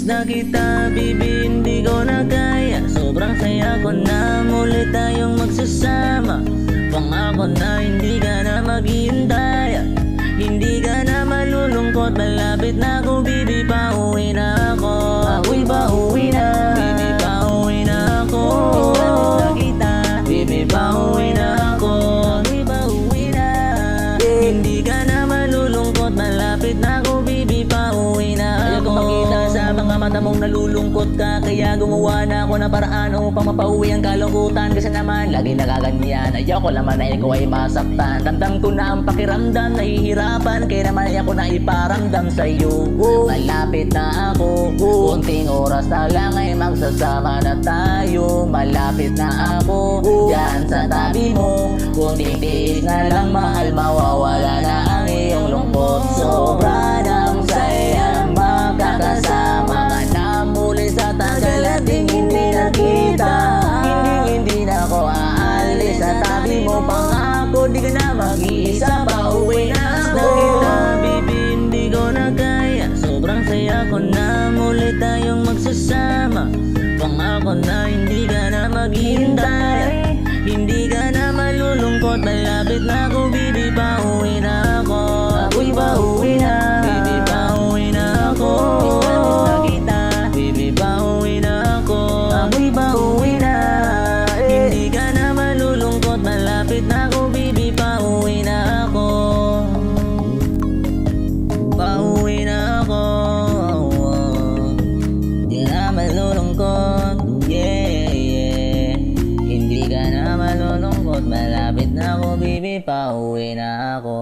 na kita, baby, hindi ko na kaya. Sobrang saya ko na muli tayong magsasama. Pangako na hindi ka na maghihintay, hindi ka na malulungkot. Malapit na ako, baby, pauwi na ako. Ako'y pauwi na, baby, pauwi na ako. Malapit na kita, baby, pauwi na ako. Ako'y pauwi na, hindi ka na malulungkot. Malapit na ako, baby, pauwi na ako. Ayaw ko makita sa mga mata mong nalulungkot ka, kaya gumawa na ako ng paraan upang mapauwi ang kalungkutan. Kasi naman lagi nakaganyan, ayaw ko naman na ikaw ay masaktan. Ramdam ko na ang pakiramdam, nahihirapan, kaya naman ayaw ko na iparamdam sa'yo. Malapit na ako, kunting oras na lang ay magsasama na tayo. Malapit na ako, dyan sa tabi mo, kunting tiis na lang mahal, mawawala na ang iyong lungkot. Sobra ng saya makakasama ka na muli sa tagal nating hindi nakita. Hindi na ako aalis sa tabi mo, pangako di ka na mag-iisa, pauwi na ako. Nakita, baby, hindi ko na kaya. Sobrang saya ko na muli tayong magsasama. Pangako na hindi ka na maghihintay, hindi ka na malulungkot. Malapit na ako, baby, pauwi na ako. Ako'y pauwi na, baby, pauwi na ako. Malapit na kita, baby, pauwi na ako. Ako'y pauwi na, hindi ka na malulungkot. Malapit na ako, baby, pauwi na ako. Pauwi na ako, hindi na malulungkot. Yeah, yeah, hindi ka na malulungkot. Malapit na ako, baby, pauwi na ako.